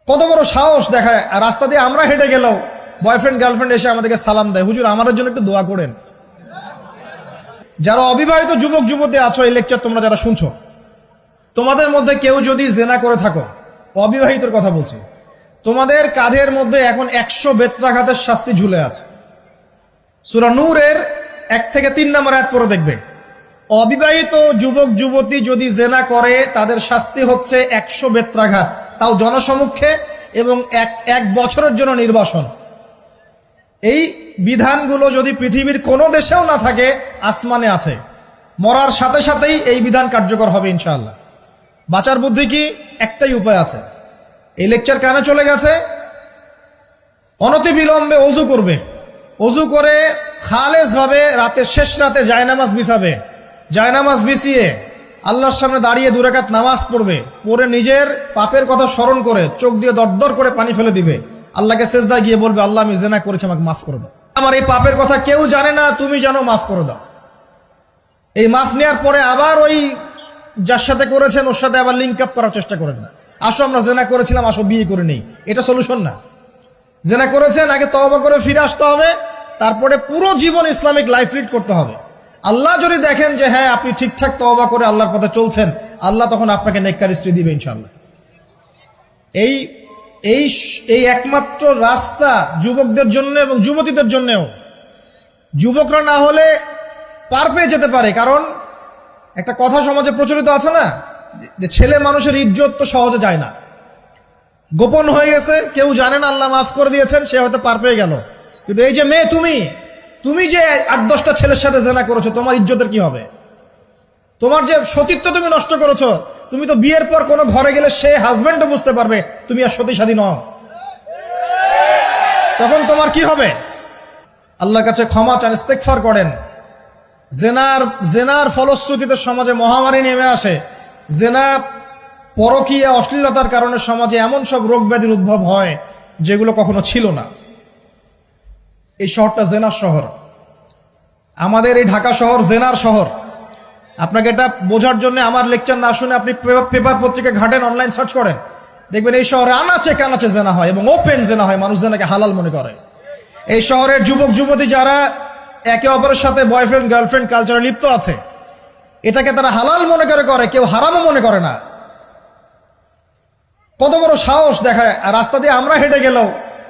কত বড় সাহস দেখায়। আর রাস্তা দিয়ে আমরা হেঁটে গেলেও বয়ফ্রেন্ড গার্লফ্রেন্ড এসে আমাদেরকে সালাম দেয়, হুজুর আমাদের জন্য একটু দোয়া করেন। যারা অবিবাহিত যুবক যুবতী আছো, এই লেকচার তোমরা যারা শুনছো, তোমাদের মধ্যে কেউ যদি জেনা করে থাকো, অবিবাহিতর কথা বলছি, তোমাদের কাঁধের মধ্যে এখন 100 বেত্রাঘাতের শাস্তি ঝুলে আছে। সূরা নূরের 1 থেকে 3 নম্বর আয়াত পড়ে দেখবে, অবিবাহিত যুবক যুবতী যদি জেনা করে তাদের শাস্তি হচ্ছে 100 বেত্রাঘাত, তাও জনসমক্ষে, এবং এক বছরের জন্য নির্বাসন। এই বিধানগুলো যদি পৃথিবীর কোনো দেশেও না থাকে, আসমানে আছে। মরার সাথে সাথেই এই বিধান কার্যকর হবে ইনশাআল্লাহ। বাঁচার বুদ্ধি কি? একটাই উপায় আছে। এই লেকচার কানে চলে গেছে, অনতিবিলম্বে ওযু করবে। ওযু করে খালেস ভাবে রাতের শেষ রাতে জায়নামাজ বিছাবে। জায়নামাজ বিছিয়ে আল্লাহর সামনে দাঁড়িয়ে 2 রাকাত নামাজ পড়বে। পড়ে নিজের পাপের কথা স্মরণ করে চোখ দিয়ে দরদর করে পানি ফেলে দিবে। আল্লাহকে সেজদায় গিয়ে বলবে, আল্লাহ আমি জেনা করেছি, আমাকে মাফ করে দাও। আমার এই পাপের কথা কেউ জানে না, তুমি জানো, মাফ করে দাও। এই মাফ নেওয়ার পরে আবার ওই যার সাথে করেছেন ওর সাথে আবার লিঙ্ক আপ করার চেষ্টা করেন না। আসো আমরা জেনা করেছিলাম, আসো বিয়ে করে নেই, এটা সলিউশন না। জেনা করেছেন, আগে তওবা করে ফিরে আসতে হবে, তারপরে পুরো জীবন ইসলামিক লাইফ লিড করতে হবে। আল্লাহ যদি দেখেন যে হ্যাঁ আপনি ঠিকঠাক তওবা করে আল্লাহর পথে চলছেন, আল্লাহ তখন আপনাকে নেককার স্ত্রী দিবে ইনশাআল্লাহ। এই এই এই একমাত্র রাস্তা যুবকদের জন্য এবং যুবতীদের জন্যও। যুবকরা না হলে পার পেয়ে যেতে পারে, কারণ একটা কথা সমাজে প্রচলিত আছে না, যে ছেলে মানুষের ইজ্জত তো সহজে যায় না, গোপন হয়ে গেছে, কেউ জানে না, আল্লাহ মাফ করে দিয়েছেন, সে হয়তো পার পেয়ে গেল। কিন্তু এই যে মেয়ে, তুমি যে 8-10টা ছেলের সাথে জেনা করেছো, তোমার ইজ্জতের কি হবে? তোমার যে সতীত্ব তুমি নষ্ট করেছো, তুমি তো বিয়ের পর কোনো ঘরে গেলে সে হাজবেন্ডও বুঝতে পারবে তুমি আর সতী সাধী নও, তখন তোমার কি হবে? আল্লাহর কাছে ক্ষমা চান, ইস্তেগফার করেন। জেনার ফলশ্রুতিতে সমাজে মহামারী নেমে আসে। জেনা, পরকীয়া, অশ্লীলতার কারণে সমাজে এমন সব রোগ ব্যাধির উদ্ভব হয় যেগুলো কখনো ছিল না। এই শহরটা জেনার শহর, আমাদের এই ঢাকা শহর জেনার শহর। আপনাকে এটা বোঝার জন্য আমার লেকচার না শুনে আপনি পেপার পত্রিকা ঘাটেন, অনলাইন সার্চ করেন, দেখবেন এই শহরে আনাচে কানাচে জেনা হয় এবং ওপেন জেনা হয়, মানুষ জেনাকে হালাল মনে করে। এই শহরের যুবক যুবতী যারা একে অপরের সাথে বয়ফ্রেন্ড গার্লফ্রেন্ড কালচারে লিপ্ত আছে, এটাকে তারা হালাল মনে করে, কেউ হারামও মনে করে না। কত বড় সাহস দেখায়। আর রাস্তা দিয়ে আমরা হেঁটে গেলেও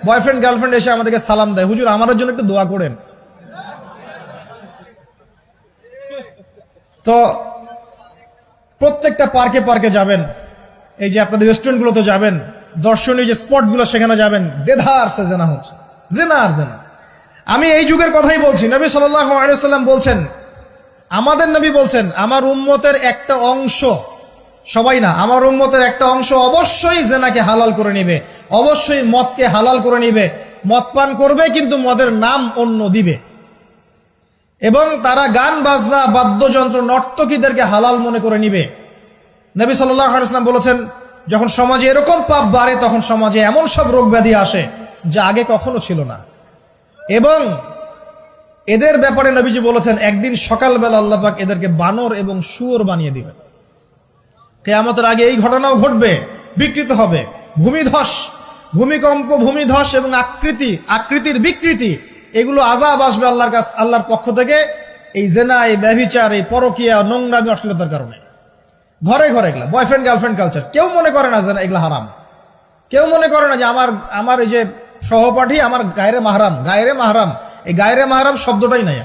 বয়ফ্রেন্ড গার্লফ্রেন্ড এসে আমাদেরকে সালাম দেয়, হুজুর আমাদের জন্য একটু দোয়া করেন। তো প্রত্যেকটা পার্কে পার্কে যাবেন, এই যে আপনাদের রেস্টুরেন্টগুলোতে যাবেন, দর্শনীয় যে স্পটগুলো সেখানে যাবেন, দেধার সে জেনা হচ্ছে, জেনা আর জেনা। আমি এই যুগের কথাই বলছি। নবী সাল্লাল্লাহু আলাইহি ওয়াসাল্লাম বলছেন, আমাদের নবী বলছেন, আমার উম্মতের একটা অংশ, সবাই না, আমার উম্মতের একটা অংশ অবশ্যই জেনাকে হালাল করে নিবে, অবশ্যই মদকে হালাল করে নিবে, মদ পান করবে কিন্তু মদের নাম অন্য দিবে, এবং তারা গান বাজনা বাদ্যযন্ত্র নর্তকীদেরকে হালাল মনে করে নিবে। নবী সাল্লাল্লাহু আলাইহি ওয়াসাল্লাম বলেছেন, যখন সমাজে এরকম পাপ বাড়ে তখন সমাজে এমন সব রোগ ব্যাধি আসে যা আগে কখনো ছিল না। এবং এদের ব্যাপারে নবীজি বলেছেন, একদিন সকালবেলা আল্লাহ পাক এদেরকে বানর এবং শুয়োর বানিয়ে দিবেন। কিয়ামতের আগে এই ঘটনাও ঘটবে, বিকৃত হবে, ভূমিধস, ভূমিকম্প, ভূমিধস এবং আকৃতির বিকৃতি, এগুলো আযাব আসবে আল্লাহর পক্ষ থেকে, এই জেনা, এই ব্যভিচার, এই পরকীয়া, নোংরামি, অশ্লীলতার কারণে। ঘরে ঘরে এগুলা বয়ফ্রেন্ড গার্লফ্রেন্ড কালচার, কেউ মনে করে না যে এগুলা হারাম, কেউ মনে করে না যে আমার এই যে সহপাঠী আমার গায়রে মাহরাম, এই গায়রে মাহরাম শব্দটাই নাই।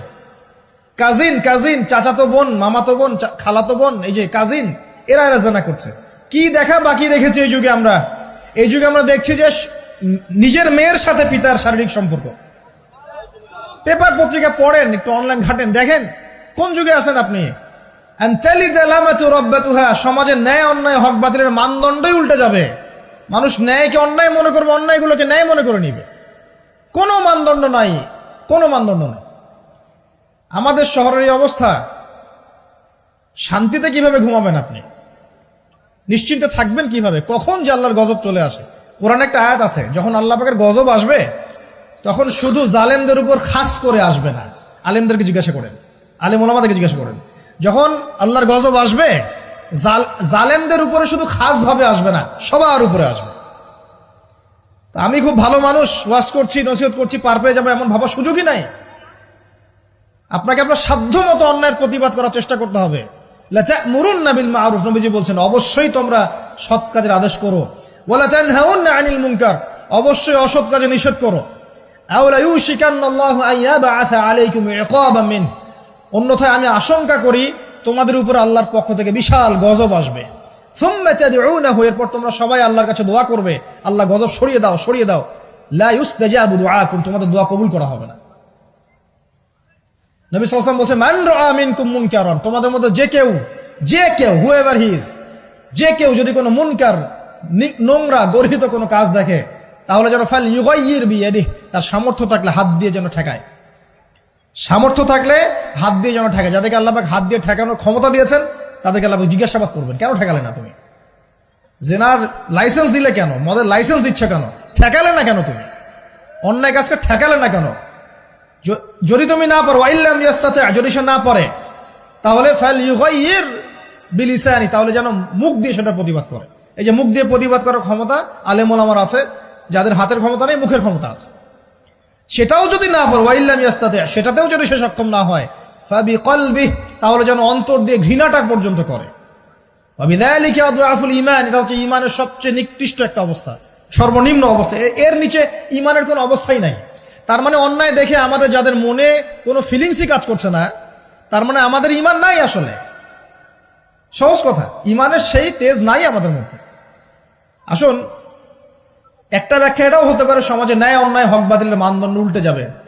কাজিন, চাচাতো বোন, মামাতো বোন, খালাতো বোন, এই যে কাজিন, এরা জেনা করছে। কি দেখা বাকি রেখেছি এই যুগে আমরা? এই যুগে আমরা দেখছি যে নিজের মেয়ের সাথে পিতার শারীরিক সম্পর্ক। পেপার পত্রিকা পড়েন, একটু অনলাইন ঘাটেন, দেখেন কোন যুগে আছেন আপনি। সমাজে ন্যায় অন্যায় হক বাতিলের মানদণ্ডই উল্টে যাবে। মানুষ ন্যায়কে অন্যায় মনে করবে, অন্যায়গুলোকে ন্যায় মনে করে নিবে। কোনো মানদণ্ড নাই। আমাদের শহরের এই অবস্থা, শান্তিতে কিভাবে ঘুমাবেন আপনি? নিশ্চিন্তে থাকবেন কিভাবে? কখন যে আল্লাহর গজব চলে আসে। কোরআনে একটা আয়াত আছে, যখন আল্লাহ পাকের গজব আসবে তখন শুধু জালেমদের উপর খাস করে আসবে না। আলেমদেরকে জিজ্ঞাসা করেন, আলেম ওলামাদেরকে জিজ্ঞাসা করেন, যখন আল্লাহর গজব আসবে জালেমদের উপরে শুধু খাস ভাবে আসবে না, সবার উপরে আসবে। তা আমি খুব ভালো মানুষ, ওয়াজ করছি, নসিহত করছি, পার পেয়ে যাবো এমন ভাবার সুযোগই নাই। আপনাকে আপনার সাধ্য মতো অন্যায়ের প্রতিবাদ করার চেষ্টা করতে হবে। লা তা'মুরুন্না বিল মা'রুফ, নবীজি বলছেন অবশ্যই তোমরা সৎ কাজের আদেশ করো। ওয়ালা তানহাউন্না আনিল মুনকার, অবশ্যই অসৎ কাজে নিষেধ করো। আও লা ইউশিকান্নাল্লাহু আন ইয়াবআসা আলাইকুম ইকাবাম মিন, অন্যথায় আমি আশঙ্কা করি তোমাদের উপর আল্লাহর পক্ষ থেকে বিশাল গজব আসবে। সুম্মা তাদউনাহু, এরপর তোমরা সবাই আল্লাহর কাছে দোয়া করবে, আল্লাহ গজব সরিয়ে দাও, সরিয়ে দাও। লা ইউস্তাজাবু দুআকুম, তোমাদের দোয়া কবুল করা হবে না। নবী সাল্লাল্লাহু আলাইহি ওয়াসাল্লাম বলেন মান রাআ মিনকুম মুনকারান, তোমাদের মধ্যে যে কেউ হুএভার হি ইজ, যে কেউ যদি কোনো মুনকার, নোংরা গর্হিত কোনো কাজ দেখে, তাহলে যেন ফাল ইউগাইয়ির বিয়াদিহি, তার সামর্থ্য থাকলে হাত দিয়ে যেন ঠেকায়। সামর্থ্য থাকলে হাত দিয়ে যেন ঠেকায়। যাদেরকে আল্লাহ পাক হাত দিয়ে ঠেকানোর ক্ষমতা দিয়েছেন তাদেরকে আল্লাহ পাক জিজ্ঞাসাবাদ করবেন, কেন ঠেকালে না তুমি? জেনার লাইসেন্স দিলে কেন? মদের লাইসেন্স দিচ্ছে কেন? ঠেকালে না কেন তুমি? অন্যায় কাজকে ঠেকালে না কেন? যদি তুমি না পারো, আইল্লাম ইয়াস্তাতি, যদি সে না পারে, তাহলে ফাল ইউগাইয়ির বিলিসানি, তাহলে যেন মুখ দিয়ে সেটা প্রতিবাদ করে। এই যে মুখ দিয়ে প্রতিবাদ করার ক্ষমতা আলেম ওলামার আছে, যাদের হাতের ক্ষমতা নেই, মুখের ক্ষমতা আছে। সেটাও যদি না পারো, ওয়াইল্লাম ইয়াস্তাতি, সেটাতেও যদি সে সক্ষম না হয়, ফাবিকলবিহি, তাহলে যেন অন্তর দিয়ে ঘৃণাটা পর্যন্ত করে। ওয়াবিযালিকা আদআফুল ঈমান, এটা হচ্ছে ঈমানের সবচেয়ে নিকৃষ্ট একটা অবস্থা, সর্বনিম্ন অবস্থা। এর নিচে ঈমানের কোনো অবস্থাই নাই। তার মানে অন্যায় দেখে আমাদের যাদের মনে কোনো ফিলিংসই কাজ করছে না, তার মানে আমাদের ঈমান নাই আসলে। সহজ কথা, ঈমানের সেই তেজ নাই আমাদের মধ্যে। আসুন, একটা ব্যাখ্যা এটাও হতে পারে সমাজে ন্যায় অন্যায় হক বাতিলের মানদণ্ড উল্টে যাবে।